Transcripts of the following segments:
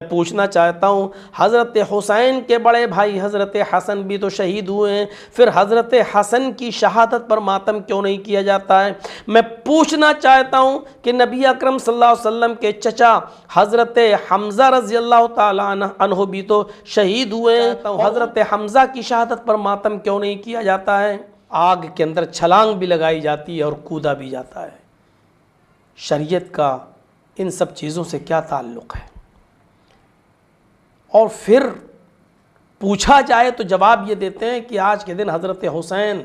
پوچھنا چاہتا ہوں حضرت حسین کے بڑے بھائی حضرت حسن بھی تو شہید ہوئے ہیں، پھر حضرت حسن کی شہادت پر ماتم کیوں نہیں کیا جاتا ہے؟ میں پوچھنا چاہتا ہوں کہ نبی اکرم صلی اللہ علیہ وسلم کے چچا حضرت حمزہ رضی اللہ تعالیٰ عنہ بھی تو شہید ہوئے ہیں، حضرت حمزہ کی شہادت پر ماتم کیوں نہیں کیا جاتا ہے؟ آگ کے اندر چھلانگ بھی لگائی جاتی ہے اور کودا بھی جاتا ہے۔ شریعت کا ان سب چیزوں سے کیا تعلق ہے؟ اور پھر پوچھا جائے تو جواب یہ دیتے ہیں کہ آج کے دن حضرت حسین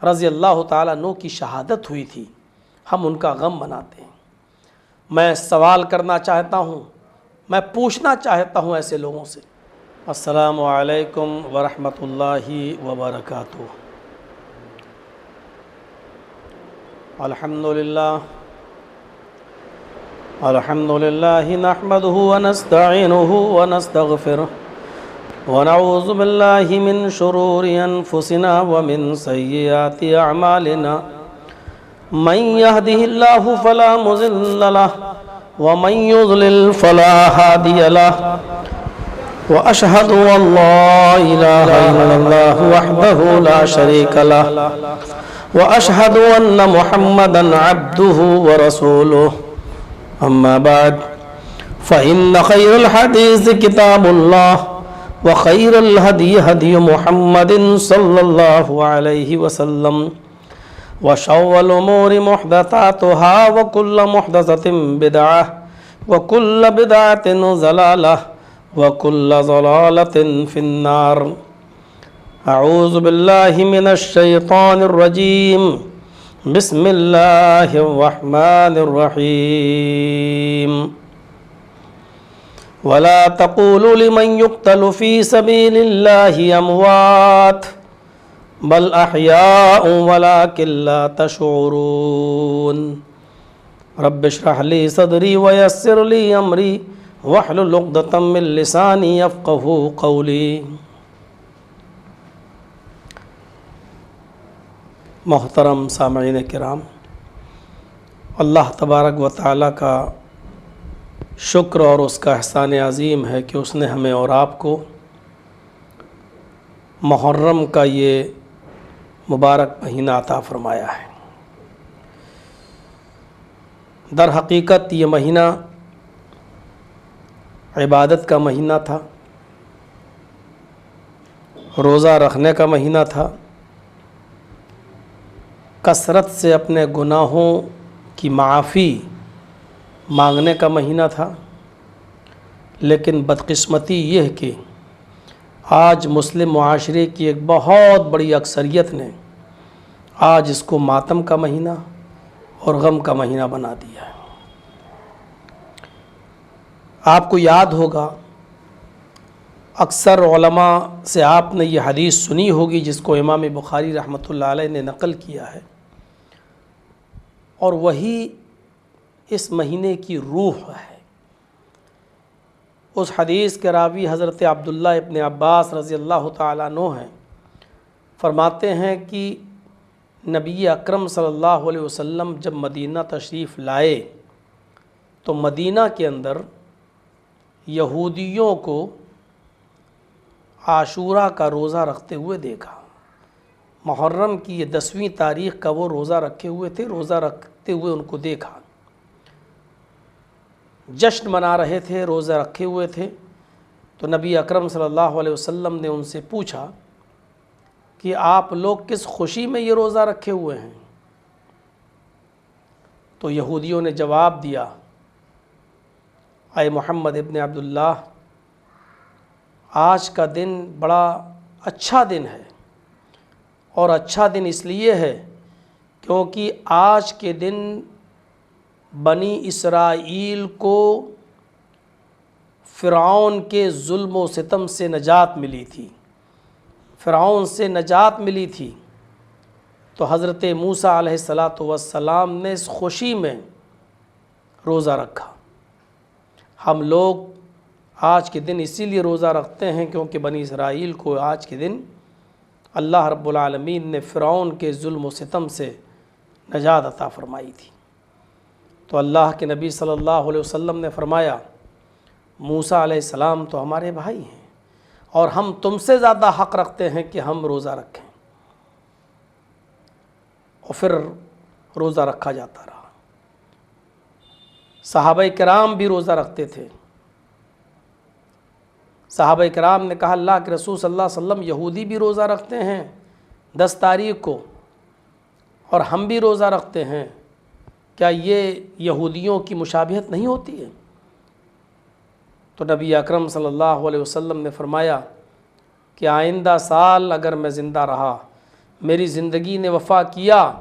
رضی اللہ تعالیٰ عنہ کی شہادت ہوئی تھی، ہم ان کا غم مناتے ہیں۔ میں سوال کرنا چاہتا ہوں، میں پوچھنا چاہتا ہوں ایسے لوگوں سے۔ السلام علیکم ورحمۃ اللہ وبرکاتہ۔ الحمد للہ نحمده ونستعینه ونستغفره ونعوذ باللہ من شرور انفسنا ومن سیئات اعمالنا من يهده الله فلا مضل له ومن يضلل فلا هادي له واشهد ان لا اله الا الله وحده لا شريك له واشهد ان محمدا عبده ورسوله اما بعد فإن خير الحديث كتاب الله وخير الهدي هدي محمد صلى الله عليه وسلم وشر الأمور محدثاتها وكل محدثة بدعة وكل بدعة ضلالة وكل ضلالة في النار۔ أعوذ بالله من الشيطان الرجيم، بسم اللہ الرحمن الرحیم۔ ولا تقولوا لمن يقتل في سبيل الله اموات بل احياء ولكن لا تشعرون۔ رب اشرح لي صدري ويسر لي امري واحلل عقدة من لساني يفقهوا قولي۔ محترم سامعین کرام، اللہ تبارک و تعالیٰ کا شکر اور اس کا احسان عظیم ہے کہ اس نے ہمیں اور آپ کو محرم کا یہ مبارک مہینہ عطا فرمایا ہے۔ در حقیقت یہ مہینہ عبادت کا مہینہ تھا، روزہ رکھنے کا مہینہ تھا، کثرت سے اپنے گناہوں کی معافی مانگنے کا مہینہ تھا، لیکن بدقسمتی یہ ہے کہ آج مسلم معاشرے کی ایک بہت بڑی اکثریت نے آج اس کو ماتم کا مہینہ اور غم کا مہینہ بنا دیا ہے۔ آپ کو یاد ہوگا، اکثر علماء سے آپ نے یہ حدیث سنی ہوگی جس کو امام بخاری رحمۃ اللہ علیہ نے نقل کیا ہے، اور وہی اس مہینے کی روح ہے۔ اس حدیث کے راوی حضرت عبداللہ ابن عباس رضی اللہ تعالیٰ عنہ ہیں، فرماتے ہیں کہ نبی اکرم صلی اللہ علیہ وسلم جب مدینہ تشریف لائے تو مدینہ کے اندر یہودیوں کو عاشوراء کا روزہ رکھتے ہوئے دیکھا۔ محرم کی یہ 10ویں تاریخ کا وہ روزہ رکھے ہوئے تھے، روزہ رکھتے ہوئے ان کو دیکھا، جشن منا رہے تھے، روزہ رکھے ہوئے تھے۔ تو نبی اکرم صلی اللہ علیہ وسلم نے ان سے پوچھا کہ آپ لوگ کس خوشی میں یہ روزہ رکھے ہوئے ہیں؟ تو یہودیوں نے جواب دیا، اے محمد ابن عبداللہ، آج کا دن بڑا اچھا دن ہے، اور اچھا دن اس لیے ہے کیونکہ آج کے دن بنی اسرائیل کو فرعون کے ظلم و ستم سے نجات ملی تھی، فرعون سے نجات ملی تھی۔ تو حضرت موسیٰ علیہ السلام نے اس خوشی میں روزہ رکھا۔ ہم لوگ آج کے دن اسی لیے روزہ رکھتے ہیں کیونکہ بنی اسرائیل کو آج کے دن اللہ رب العالمین نے فرعون کے ظلم و ستم سے نجات عطا فرمائی تھی۔ تو اللہ کے نبی صلی اللہ علیہ وسلم نے فرمایا، موسیٰ علیہ السلام تو ہمارے بھائی ہیں اور ہم تم سے زیادہ حق رکھتے ہیں کہ ہم روزہ رکھیں، اور پھر روزہ رکھا جاتا رہا۔ صحابہ کرام بھی روزہ رکھتے تھے۔ صحابہ کرام نے کہا اللہ کے رسول صلی اللہ علیہ وسلم یہودی بھی روزہ رکھتے ہیں 10 تاریخ کو اور ہم بھی روزہ رکھتے ہیں، کیا یہ یہودیوں کی مشابہت نہیں ہوتی ہے؟ تو نبی اکرم صلی اللہ علیہ وسلم نے فرمایا کہ آئندہ سال اگر میں زندہ رہا، میری زندگی نے وفا کیا،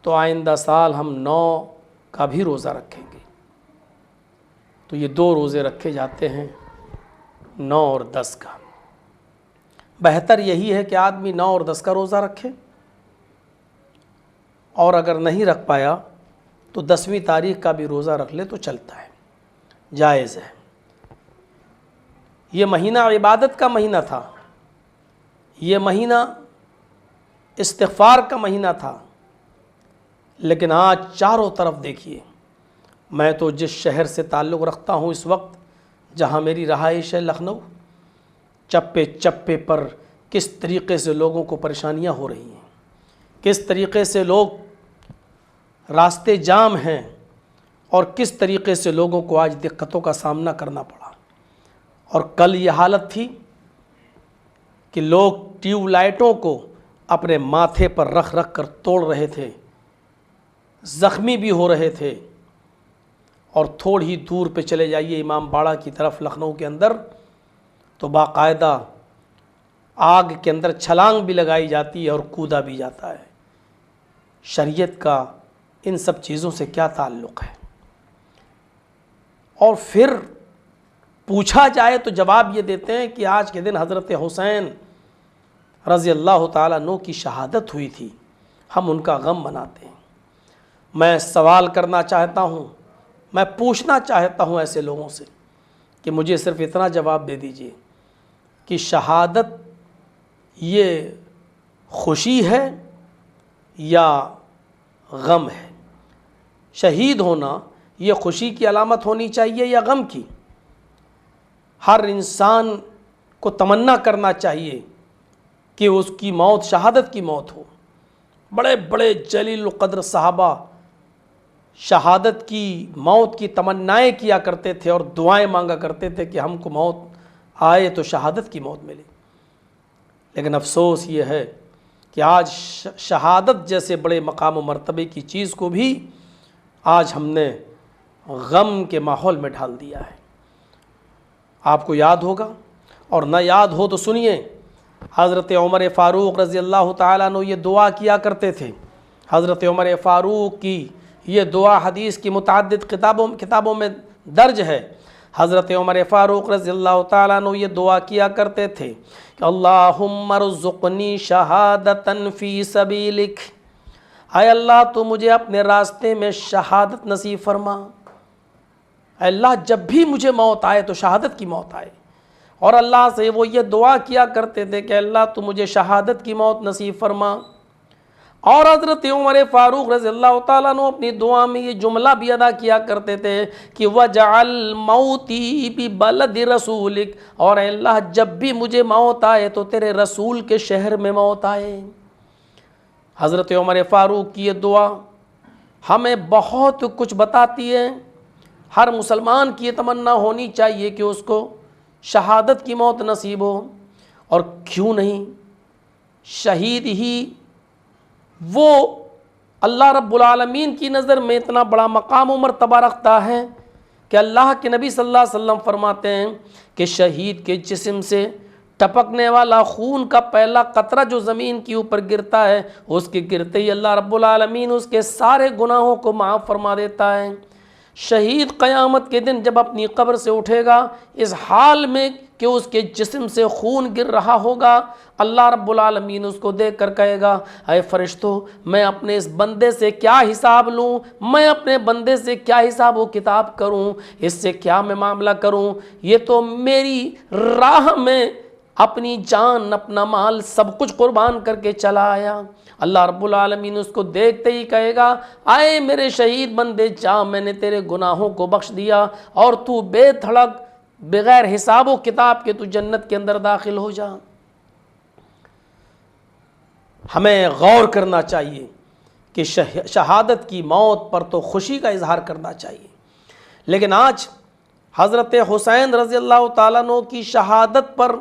تو آئندہ سال ہم 9 کا بھی روزہ رکھیں گے۔ تو یہ 2 روزے رکھے جاتے ہیں، 9 اور 10 کا۔ بہتر یہی ہے کہ آدمی 9 اور 10 کا روزہ رکھے، اور اگر نہیں رکھ پایا تو 10ویں تاریخ کا بھی روزہ رکھ لے تو چلتا ہے، جائز ہے۔ یہ مہینہ عبادت کا مہینہ تھا، یہ مہینہ استغفار کا مہینہ تھا، لیکن آج چاروں طرف دیکھیے، میں تو جس شہر سے تعلق رکھتا ہوں اس وقت، جہاں میری رہائش ہے لکھنؤ، چپے چپے پر کس طریقے سے لوگوں کو پریشانیاں ہو رہی ہیں، کس طریقے سے لوگ راستے جام ہیں، اور کس طریقے سے لوگوں کو آج دقتوں کا سامنا کرنا پڑا۔ اور کل یہ حالت تھی کہ لوگ ٹیوب لائٹوں کو اپنے ماتھے پر رکھ رکھ کر توڑ رہے تھے، زخمی بھی ہو رہے تھے۔ اور تھوڑی دور پہ چلے جائیے امام باڑہ کی طرف لکھنؤ کے اندر، تو باقاعدہ آگ کے اندر چھلانگ بھی لگائی جاتی ہے اور کودا بھی جاتا ہے۔ شریعت کا ان سب چیزوں سے کیا تعلق ہے؟ اور پھر پوچھا جائے تو جواب یہ دیتے ہیں کہ آج کے دن حضرت حسین رضی اللہ تعالیٰ عنہ کی شہادت ہوئی تھی، ہم ان کا غم مناتے ہیں۔ میں سوال کرنا چاہتا ہوں، میں پوچھنا چاہتا ہوں ایسے لوگوں سے کہ مجھے صرف اتنا جواب دے دیجئے کہ شہادت یہ خوشی ہے یا غم ہے؟ شہید ہونا یہ خوشی کی علامت ہونی چاہیے یا غم کی؟ ہر انسان کو تمنا کرنا چاہیے کہ اس کی موت شہادت کی موت ہو۔ بڑے بڑے جلیل القدر صحابہ شہادت کی موت کی تمنائیں کیا کرتے تھے اور دعائیں مانگا کرتے تھے کہ ہم کو موت آئے تو شہادت کی موت ملے۔ لیکن افسوس یہ ہے کہ آج شہادت جیسے بڑے مقام و مرتبے کی چیز کو بھی آج ہم نے غم کے ماحول میں ڈھال دیا ہے۔ آپ کو یاد ہوگا، اور نہ یاد ہو تو سنیے، حضرت عمر فاروق رضی اللہ تعالیٰ عنہ یہ دعا کیا کرتے تھے۔ حضرت عمر فاروق کی یہ دعا حدیث کی متعدد کتابوں میں درج ہے۔ حضرت عمر فاروق رضی اللہ تعالیٰ عنہ یہ دعا کیا کرتے تھے کہ اللہم ارزقنی شہادتا فی سبیلک، اے اللہ تو مجھے اپنے راستے میں شہادت نصیب فرما۔ اے اللہ جب بھی مجھے موت آئے تو شہادت کی موت آئے۔ اور اللہ سے وہ یہ دعا کیا کرتے تھے کہ اللہ تو مجھے شہادت کی موت نصیب فرما۔ اور حضرت عمر فاروق رضی اللہ تعالیٰ عنہ اپنی دعا میں یہ جملہ بھی ادا کیا کرتے تھے کہ وَجَعَلْ مَوْتِي بِبَلَدِ رَسُولِكَ، اور اے اللہ جب بھی مجھے موت آئے تو تیرے رسول کے شہر میں موت آئے۔ حضرت عمر فاروق کی یہ دعا ہمیں بہت کچھ بتاتی ہے۔ ہر مسلمان کی یہ تمنا ہونی چاہیے کہ اس کو شہادت کی موت نصیب ہو، اور کیوں نہیں، شہید ہی وہ اللہ رب العالمین کی نظر میں اتنا بڑا مقام و مرتبہ رکھتا ہے کہ اللہ کے نبی صلی اللہ علیہ وسلم فرماتے ہیں کہ شہید کے جسم سے ٹپکنے والا خون کا پہلا قطرہ جو زمین کے اوپر گرتا ہے، اس کے گرتے ہی اللہ رب العالمین اس کے سارے گناہوں کو معاف فرما دیتا ہے۔ شہید قیامت کے دن جب اپنی قبر سے اٹھے گا اس حال میں کہ اس کے جسم سے خون گر رہا ہوگا، اللہ رب العالمین اس کو دیکھ کر کہے گا اے فرشتوں، میں اپنے اس بندے سے کیا حساب لوں، میں اپنے بندے سے کیا حساب و کتاب کروں، اس سے کیا میں معاملہ کروں، یہ تو میری راہ میں اپنی جان اپنا مال سب کچھ قربان کر کے چلا آیا۔ اللہ رب العالمین اس کو دیکھتے ہی کہے گا اے میرے شہید بندے جا، میں نے تیرے گناہوں کو بخش دیا اور تو بے دھڑک بغیر حساب و کتاب کے تو جنت کے اندر داخل ہو جا۔ ہمیں غور کرنا چاہیے کہ شہادت کی موت پر تو خوشی کا اظہار کرنا چاہیے، لیکن آج حضرت حسین رضی اللہ تعالیٰ عنہ کی شہادت پر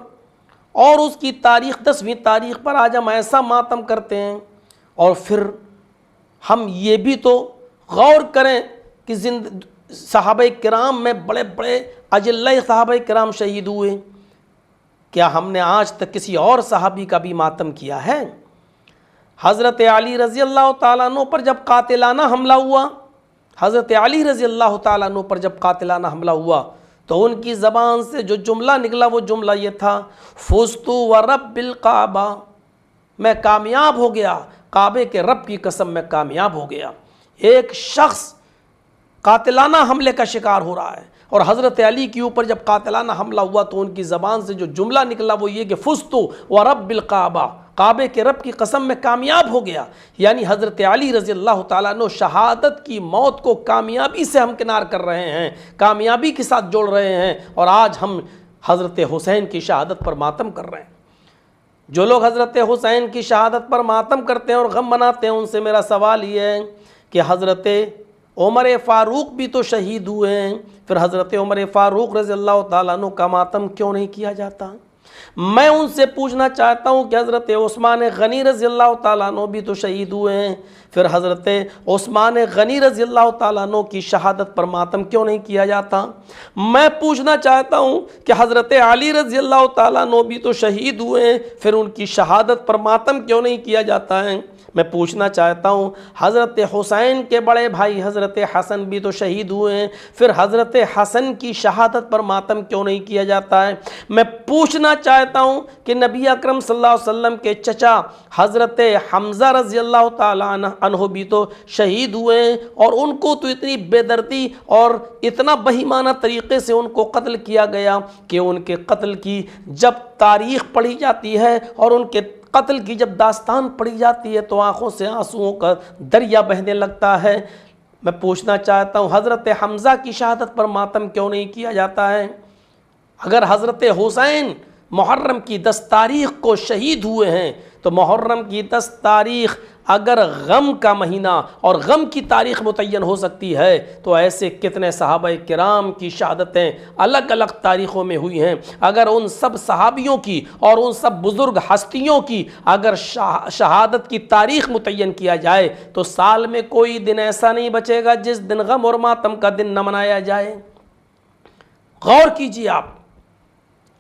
اور اس کی تاریخ 10ویں تاریخ پر آج ہم ایسا ماتم کرتے ہیں، اور پھر ہم یہ بھی تو غور کریں کہ صحابہ کرام میں بڑے بڑے اجلہ صحابہ کرام شہید ہوئے، کیا ہم نے آج تک کسی اور صحابی کا بھی ماتم کیا ہے؟ حضرت علی رضی اللہ تعالیٰ عنہ پر جب قاتلانہ حملہ ہوا، حضرت علی رضی اللہ تعالیٰ عنہ پر جب قاتلانہ حملہ ہوا تو ان کی زبان سے جو جملہ نکلا وہ جملہ یہ تھا، فزت ورب الکعبہ، میں کامیاب ہو گیا، کعبے کے رب کی قسم میں کامیاب ہو گیا۔ ایک شخص قاتلانہ حملے کا شکار ہو رہا ہے، اور حضرت علی کے اوپر جب قاتلانہ حملہ ہوا تو ان کی زبان سے جو جملہ نکلا وہ یہ کہ فزت ورب الکعبہ، کعبے کے رب کی قسم میں کامیاب ہو گیا۔ یعنی حضرت علی رضی اللہ تعالیٰ عنہ شہادت کی موت کو کامیابی سے ہمکنار کر رہے ہیں، کامیابی کے ساتھ جوڑ رہے ہیں، اور آج ہم حضرت حسین کی شہادت پر ماتم کر رہے ہیں۔ جو لوگ حضرت حسین کی شہادت پر ماتم کرتے ہیں اور غم مناتے ہیں، ان سے میرا سوال یہ ہے کہ حضرت عمر فاروق بھی تو شہید ہوئے ہیں، پھر حضرت عمر فاروق رضی اللہ تعالیٰ عنہ کا ماتم کیوں نہیں کیا جاتا؟ میں ان سے پوچھنا چاہتا ہوں کہ حضرت عثمان غنی رضی اللہ تعالیٰ عنہ بھی تو شہید ہوئے ہیں، پھر حضرت عثمان غنی رضی اللہ تعالیٰ عنہ کی شہادت پر ماتم کیوں نہیں کیا جاتا؟ میں پوچھنا چاہتا ہوں کہ حضرت علی رضی اللہ تعالیٰ عنہ بھی تو شہید ہوئے ہیں، پھر ان کی شہادت پر ماتم کیوں نہیں کیا جاتا ہے؟ میں پوچھنا چاہتا ہوں حضرت حسین کے بڑے بھائی حضرت حسن بھی تو شہید ہوئے ہیں، پھر حضرت حسن کی شہادت پر ماتم کیوں نہیں کیا جاتا ہے؟ میں پوچھنا چاہتا ہوں کہ نبی اکرم صلی اللہ علیہ وسلم کے چچا حضرت حمزہ رضی اللہ تعالیٰ عنہ بھی تو شہید ہوئے ہیں، اور ان کو تو اتنی بے دردی اور اتنا بہیمانہ طریقے سے ان کو قتل کیا گیا کہ ان کے قتل کی جب تاریخ پڑھی جاتی ہے اور ان کے قتل کی جب داستان پڑھی جاتی ہے تو آنکھوں سے آنسوؤں کا دریا بہنے لگتا ہے۔ میں پوچھنا چاہتا ہوں حضرت حمزہ کی شہادت پر ماتم کیوں نہیں کیا جاتا ہے؟ اگر حضرت حسین محرم کی 10 تاریخ کو شہید ہوئے ہیں تو محرم کی 10 تاریخ اگر غم کا مہینہ اور غم کی تاریخ متعین ہو سکتی ہے تو ایسے کتنے صحابہ کرام کی شہادتیں الگ الگ تاریخوں میں ہوئی ہیں۔ اگر ان سب صحابیوں کی اور ان سب بزرگ ہستیوں کی اگر شہادت کی تاریخ متعین کیا جائے تو سال میں کوئی دن ایسا نہیں بچے گا جس دن غم اور ماتم کا دن نہ منایا جائے۔ غور کیجیے آپ،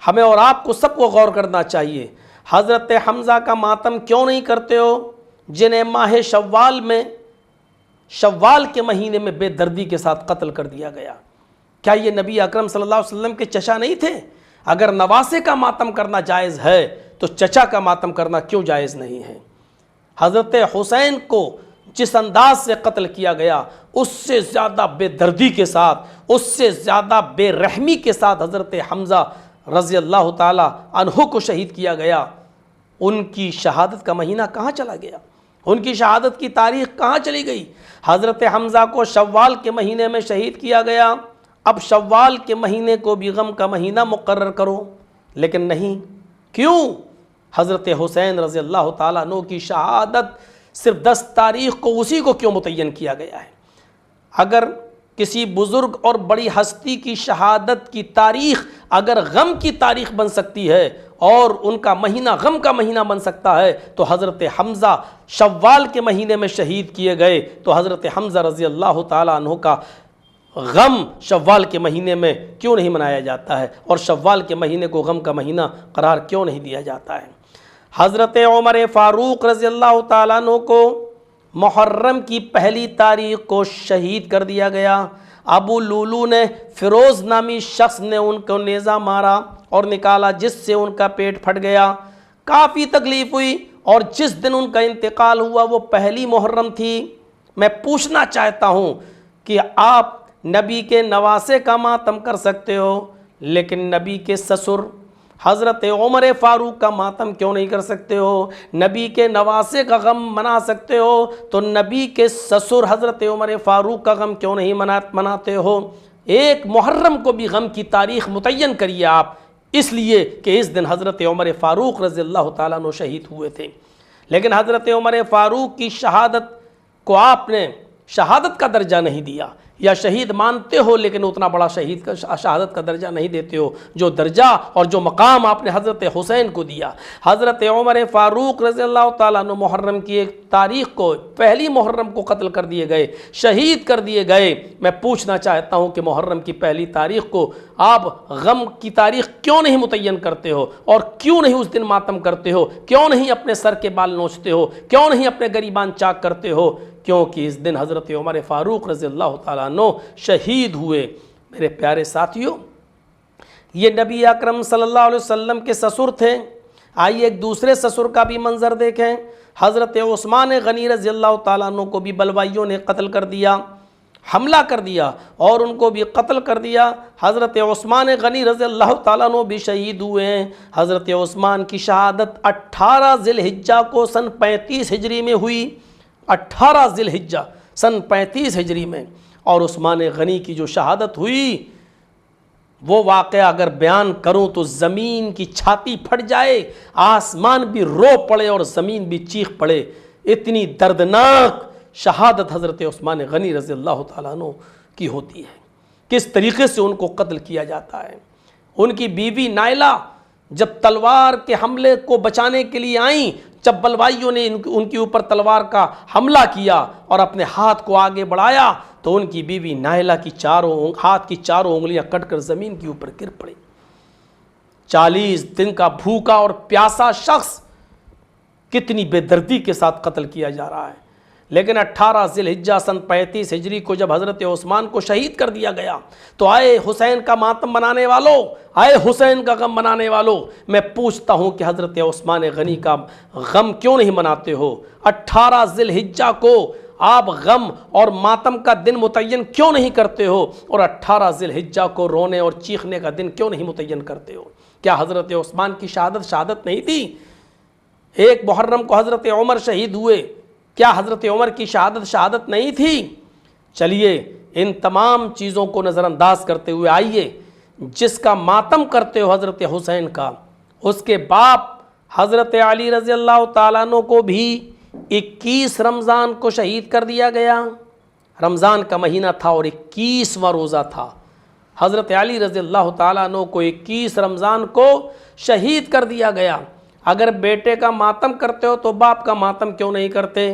ہمیں اور آپ کو سب کو غور کرنا چاہیے۔ حضرت حمزہ کا ماتم کیوں نہیں کرتے ہو جنہیں ماہ شوال میں، شوال کے مہینے میں بے دردی کے ساتھ قتل کر دیا گیا؟ کیا یہ نبی اکرم صلی اللہ علیہ وسلم کے چچا نہیں تھے؟ اگر نواسے کا ماتم کرنا جائز ہے تو چچا کا ماتم کرنا کیوں جائز نہیں ہے؟ حضرت حسین کو جس انداز سے قتل کیا گیا اس سے زیادہ بے دردی کے ساتھ، اس سے زیادہ بے رحمی کے ساتھ حضرت حمزہ رضی اللہ تعالی عنہ کو شہید کیا گیا۔ ان کی شہادت کا مہینہ کہاں چلا گیا؟ ان کی شہادت کی تاریخ کہاں چلی گئی؟ حضرت حمزہ کو شوال کے مہینے میں شہید کیا گیا، اب شوال کے مہینے کو بھی غم کا مہینہ مقرر کرو، لیکن نہیں۔ کیوں؟ حضرت حسین رضی اللہ تعالیٰ عنہ کی شہادت صرف 10 تاریخ کو اسی کو کیوں متعین کیا گیا ہے؟ اگر کسی بزرگ اور بڑی ہستی کی شہادت کی تاریخ اگر غم کی تاریخ بن سکتی ہے اور ان کا مہینہ غم کا مہینہ بن سکتا ہے تو حضرت حمزہ شوال کے مہینے میں شہید کیے گئے تو حضرت حمزہ رضی اللہ تعالیٰ عنہ کا غم شوال کے مہینے میں کیوں نہیں منایا جاتا ہے، اور شوال کے مہینے کو غم کا مہینہ قرار کیوں نہیں دیا جاتا ہے؟ حضرت عمر فاروق رضی اللہ تعالیٰ عنہ کو محرم کی 1 تاریخ کو شہید کر دیا گیا۔ ابو لولو نے، فیروز نامی شخص نے ان کو نیزہ مارا اور نکالا جس سے ان کا پیٹ پھٹ گیا، کافی تکلیف ہوئی، اور جس دن ان کا انتقال ہوا وہ 1 محرم تھی۔ میں پوچھنا چاہتا ہوں کہ آپ نبی کے نواسے کا ماتم کر سکتے ہو لیکن نبی کے سسر حضرت عمر فاروق کا ماتم کیوں نہیں کر سکتے ہو؟ نبی کے نواسے کا غم منا سکتے ہو تو نبی کے سسر حضرت عمر فاروق کا غم کیوں نہیں مناتے ہو؟ ایک محرم کو بھی غم کی تاریخ متعین کریے آپ، اس لیے کہ اس دن حضرت عمر فاروق رضی اللہ تعالیٰ عنہ شہید ہوئے تھے۔ لیکن حضرت عمر فاروق کی شہادت کو آپ نے شہادت کا درجہ نہیں دیا، یا شہید مانتے ہو لیکن اتنا بڑا شہید کا شہادت کا درجہ نہیں دیتے ہو جو درجہ اور جو مقام آپ نے حضرت حسین کو دیا۔ حضرت عمر فاروق رضی اللہ تعالیٰ عنہ محرم کی ایک تاریخ کو، پہلی محرم کو قتل کر دیے گئے، شہید کر دیے گئے۔ میں پوچھنا چاہتا ہوں کہ محرم کی پہلی تاریخ کو آپ غم کی تاریخ کیوں نہیں متعین کرتے ہو، اور کیوں نہیں اس دن ماتم کرتے ہو، کیوں نہیں اپنے سر کے بال نوچتے ہو، کیوں نہیں اپنے گریبان چاک کرتے ہو؟ کیونکہ اس دن حضرت عمر فاروق رضی اللہ تعالیٰ عنہ شہید ہوئے۔ میرے پیارے ساتھیوں، یہ نبی اکرم صلی اللہ علیہ وسلم کے سسر تھے۔ آئیے ایک دوسرے سسر کا بھی منظر دیکھیں۔ حضرت عثمان غنی رضی اللہ تعالیٰ عنہ کو بھی بلوائیوں نے قتل کر دیا، حملہ کر دیا اور ان کو بھی قتل کر دیا۔ حضرت عثمان غنی رضی اللہ تعالیٰ عنہ بھی شہید ہوئے ہیں۔ حضرت عثمان کی شہادت 18 ذی الحجہ کو سن 35 ہجری میں ہوئی، 18 ذی الحجہ سن 35 ہجری میں۔ اور عثمان غنی کی جو شہادت ہوئی، وہ واقعہ اگر بیان کروں تو زمین کی چھاتی پھٹ جائے، آسمان بھی رو پڑے اور زمین بھی چیخ پڑے، اتنی دردناک شہادت حضرت عثمان غنی رضی اللہ تعالیٰ عنہ کی ہوتی ہے۔ کس طریقے سے ان کو قتل کیا جاتا ہے۔ ان کی بیوی نائلہ جب تلوار کے حملے کو بچانے کے لیے آئیں، جب بلوائیوں نے ان کے اوپر تلوار کا حملہ کیا اور اپنے ہاتھ کو آگے بڑھایا تو ان کی بیوی نائلہ کی ہاتھ کی چاروں انگلیاں کٹ کر زمین کے اوپر گر پڑی۔ 40 دن کا بھوکا اور پیاسا شخص کتنی بے دردی کے ساتھ قتل کیا جا رہا ہے۔ لیکن 18 ذی الحجہ سن 35 ہجری کو جب حضرت عثمان کو شہید کر دیا گیا تو آئے حسین کا ماتم منانے والوں، آئے حسین کا غم منانے والوں، میں پوچھتا ہوں کہ حضرت عثمان غنی کا غم کیوں نہیں مناتے ہو؟ 18 ذی الحجہ کو آپ غم اور ماتم کا دن متعین کیوں نہیں کرتے ہو، اور 18 ذی الحجہ کو رونے اور چیخنے کا دن کیوں نہیں متعین کرتے ہو؟ کیا حضرت عثمان کی شہادت نہیں تھی؟ ایک محرم کو حضرت عمر شہید ہوئے، کیا حضرت عمر کی شہادت نہیں تھی؟ چلیے ان تمام چیزوں کو نظر انداز کرتے ہوئے آئیے، جس کا ماتم کرتے ہو حضرت حسین کا، اس کے باپ حضرت علی رضی اللہ تعالیٰ عنہ کو بھی 21 رمضان کو شہید کر دیا گیا۔ رمضان کا مہینہ تھا اور 21واں روزہ تھا۔ حضرت علی رضی اللہ تعالیٰ عنہ کو 21 رمضان کو شہید کر دیا گیا۔ اگر بیٹے کا ماتم کرتے ہو تو باپ کا ماتم کیوں نہیں کرتے؟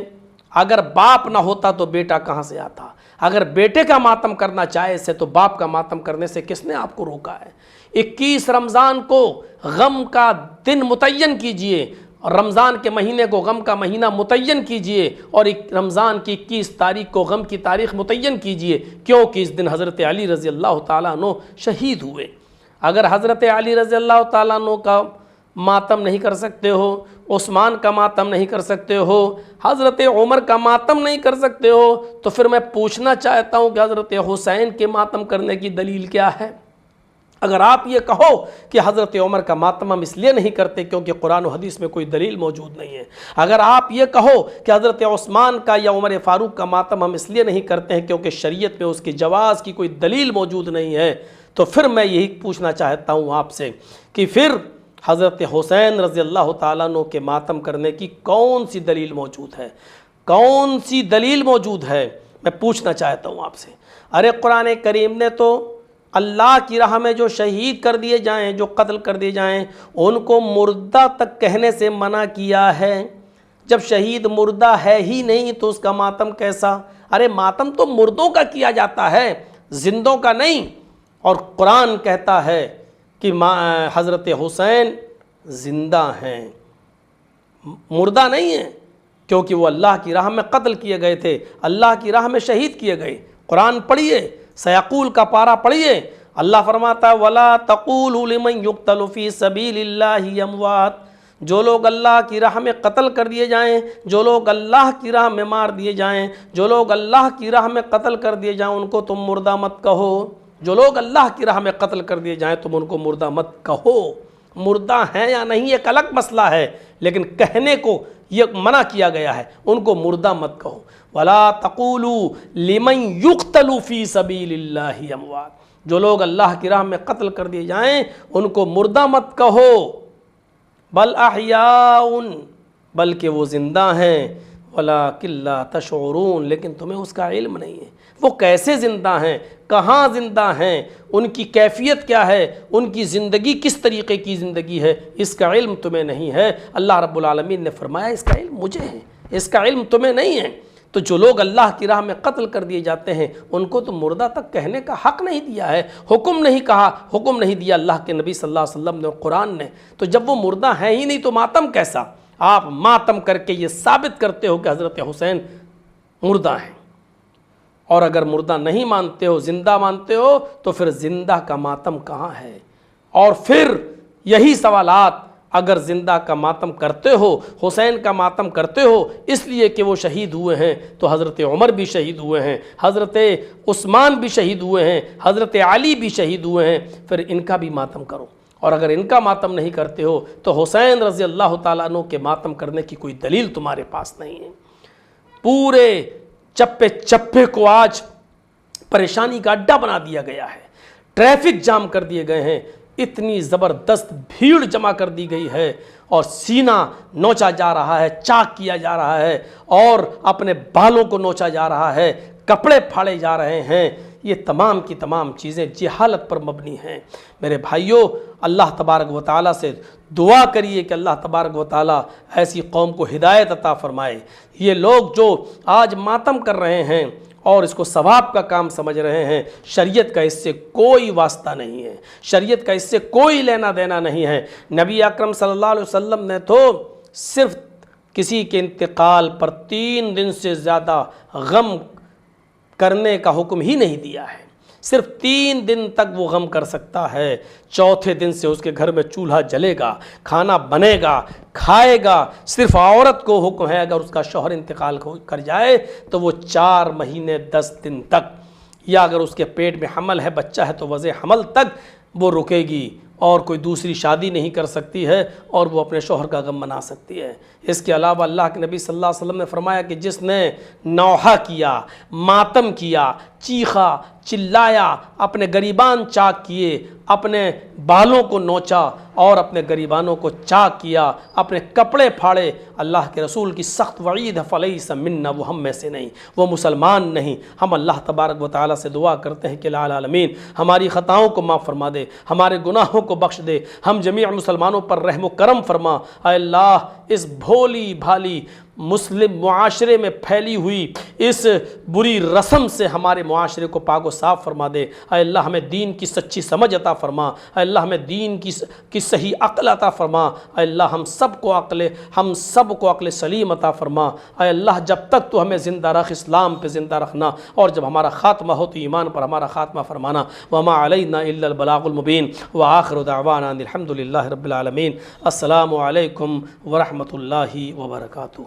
اگر باپ نہ ہوتا تو بیٹا کہاں سے آتا؟ اگر بیٹے کا ماتم کرنا چاہے سے تو باپ کا ماتم کرنے سے کس نے آپ کو روکا ہے؟ 21 رمضان کو غم کا دن متعین کیجئے، اور رمضان کے مہینے کو غم کا مہینہ متعین کیجئے، اور رمضان کی 21 تاریخ کو غم کی تاریخ متعین کیجئے، کیونکہ اس دن حضرت علی رضی اللہ تعالیٰ عنہ شہید ہوئے۔ اگر حضرت علی رضی اللہ تعالیٰ عنہ کا ماتم نہیں کر سکتے ہو، عثمان کا ماتم نہیں کر سکتے ہو، حضرت عمر کا ماتم نہیں کر سکتے ہو، تو پھر میں پوچھنا چاہتا ہوں کہ حضرت حسین کے ماتم کرنے کی دلیل کیا ہے؟ اگر آپ یہ کہو کہ حضرت عمر کا ماتم ہم اس لیے نہیں کرتے کیونکہ قرآن و حدیث میں کوئی دلیل موجود نہیں ہے، اگر آپ یہ کہو کہ حضرت عثمان کا یا عمر فاروق کا ماتم ہم اس لیے نہیں کرتے ہیں کیونکہ شریعت میں اس کی جواز کی کوئی دلیل موجود نہیں ہے، تو پھر میں یہی پوچھنا چاہتا ہوں آپ سے کہ پھر حضرت حسین رضی اللہ تعالیٰ عنہ کے ماتم کرنے کی کون سی دلیل موجود ہے؟ کون سی دلیل موجود ہے؟ میں پوچھنا چاہتا ہوں آپ سے۔ ارے قرآن کریم نے تو اللہ کی راہ میں جو شہید کر دیے جائیں، جو قتل کر دیے جائیں، ان کو مردہ تک کہنے سے منع کیا ہے۔ جب شہید مردہ ہے ہی نہیں تو اس کا ماتم کیسا؟ ارے ماتم تو مردوں کا کیا جاتا ہے، زندوں کا نہیں۔ اور قرآن کہتا ہے کہ حضرت حسین زندہ ہیں، مردہ نہیں ہیں، کیونکہ وہ اللہ کی راہ میں قتل کیے گئے تھے، اللہ کی راہ میں شہید کیے گئے۔ قرآن پڑھیے، سیقول کا پارہ پڑھیے، اللہ فرماتا ہے وَلَا تَقُولُوا لِمَنْ يُقْتَلُ فِي سَبِيلِ اللَّهِ أَمْوَاتٌ، جو لوگ اللہ کی راہ میں قتل کر دیے جائیں، جو لوگ اللہ کی راہ میں مار دیے جائیں، جو لوگ اللہ کی راہ میں قتل کر دیے جائیں، ان کو تم مردہ مت کہو۔ جو لوگ اللہ کی راہ میں قتل کر دیے جائیں تم ان کو مردہ مت کہو۔ مردہ ہیں یا نہیں ایک الگ مسئلہ ہے، لیکن کہنے کو یہ منع کیا گیا ہے، ان کو مردہ مت کہو۔ وَلَا تَقُولُوا لِمَنْ يُقْتَلُ فِي سَبِيلِ اللَّهِ أَمْوَاتٌ، جو لوگ اللہ کی راہ میں قتل کر دیے جائیں ان کو مردہ مت کہو، بل احیاء، بلکہ وہ زندہ ہیں، ولکن لا تشعرون، لیکن تمہیں اس کا علم نہیں ہے۔ وہ کیسے زندہ ہیں، کہاں زندہ ہیں، ان کی کیفیت کیا ہے، ان کی زندگی کس طریقے کی زندگی ہے، اس کا علم تمہیں نہیں ہے۔ اللہ رب العالمین نے فرمایا اس کا علم مجھے ہے، اس کا علم تمہیں نہیں ہے۔ تو جو لوگ اللہ کی راہ میں قتل کر دیے جاتے ہیں ان کو تو مردہ تک کہنے کا حق نہیں دیا ہے، حکم نہیں کہا، حکم نہیں دیا اللہ کے نبی صلی اللہ علیہ وسلم نے اور قرآن نے۔ تو جب وہ مردہ ہیں ہی نہیں تو ماتم کیسا؟ آپ ماتم کر کے یہ ثابت کرتے ہو کہ حضرت حسین مردہ ہیں، اور اگر مردہ نہیں مانتے ہو، زندہ مانتے ہو، تو پھر زندہ کا ماتم کہاں ہے؟ اور پھر یہی سوالات، اگر زندہ کا ماتم کرتے ہو، حسین کا ماتم کرتے ہو اس لیے کہ وہ شہید ہوئے ہیں، تو حضرت عمر بھی شہید ہوئے ہیں، حضرت عثمان بھی شہید ہوئے ہیں، حضرت علی بھی شہید ہوئے ہیں، پھر ان کا بھی ماتم کرو۔ اور اگر ان کا ماتم نہیں کرتے ہو تو حسین رضی اللہ تعالیٰ عنہ کے ماتم کرنے کی کوئی دلیل تمہارے پاس نہیں ہے۔ پورے چپے چپے کو آج پریشانی کا اڈا بنا دیا گیا ہے، ٹریفک جام کر دیے گئے ہیں، اتنی زبردست بھیڑ جمع کر دی گئی ہے، اور سینہ نوچا جا رہا ہے، چاک کیا جا رہا ہے، اور اپنے بالوں کو نوچا جا رہا ہے، کپڑے پھاڑے جا رہے ہیں۔ یہ تمام کی تمام چیزیں جہالت پر مبنی ہیں۔ میرے بھائیوں، اللہ تبارک و تعالیٰ سے دعا کریے کہ اللہ تبارک و تعالیٰ ایسی قوم کو ہدایت عطا فرمائے۔ یہ لوگ جو آج ماتم کر رہے ہیں اور اس کو ثواب کا کام سمجھ رہے ہیں، شریعت کا اس سے کوئی واسطہ نہیں ہے، شریعت کا اس سے کوئی لینا دینا نہیں ہے۔ نبی اکرم صلی اللہ علیہ وسلم نے تو صرف کسی کے انتقال پر 3 دن سے زیادہ غم کرنے کا حکم ہی نہیں دیا ہے، صرف 3 دن تک وہ غم کر سکتا ہے، چوتھے دن سے اس کے گھر میں چولہا جلے گا، کھانا بنے گا، کھائے گا۔ صرف عورت کو حکم ہے اگر اس کا شوہر انتقال کر جائے تو وہ 4 مہینے 10 دن تک، یا اگر اس کے پیٹ میں حمل ہے، بچہ ہے، تو وضع حمل تک وہ رکے گی، اور کوئی دوسری شادی نہیں کر سکتی ہے، اور وہ اپنے شوہر کا غم منا سکتی ہے۔ اس کے علاوہ اللہ کے نبی صلی اللہ علیہ وسلم نے فرمایا کہ جس نے نوحہ کیا، ماتم کیا، چیخا، چلایا، اپنے گریبان چاک کیے، اپنے بالوں کو نوچا اور اپنے گریبانوں کو چاک کیا، اپنے کپڑے پھاڑے، اللہ کے رسول کی سخت وعید ہے، فلیس منا، وہ ہم میں سے نہیں، وہ مسلمان نہیں۔ ہم اللہ تبارک و تعالیٰ سے دعا کرتے ہیں کہ الہ العالمین ہماری خطاؤں کو معاف فرما دے، ہمارے گناہوں کو بخش دے، ہم جمیع مسلمانوں پر رحم و کرم فرما۔ اے اللہ، اس بھولی بھالی مسلم معاشرے میں پھیلی ہوئی اس بری رسم سے ہمارے معاشرے کو پاک و صاف فرما دے۔ اے اللہ، ہمیں دین کی سچی سمجھ عطا فرما۔ اے اللہ، ہمیں دین کی صحیح عقل عطا فرما۔ اے اللہ، ہم سب کو عقل سلیم عطا فرما۔ اے اللہ، جب تک تو ہمیں زندہ رکھ، اسلام پہ زندہ رکھنا، اور جب ہمارا خاتمہ ہو تو ایمان پر ہمارا خاتمہ فرمانا۔ وما علینا الا البلاغ المبین، وآخر دعوانا ان الحمد للہ رب العالمین۔ السلام علیکم ورحمۃ اللہ وبرکاتہ۔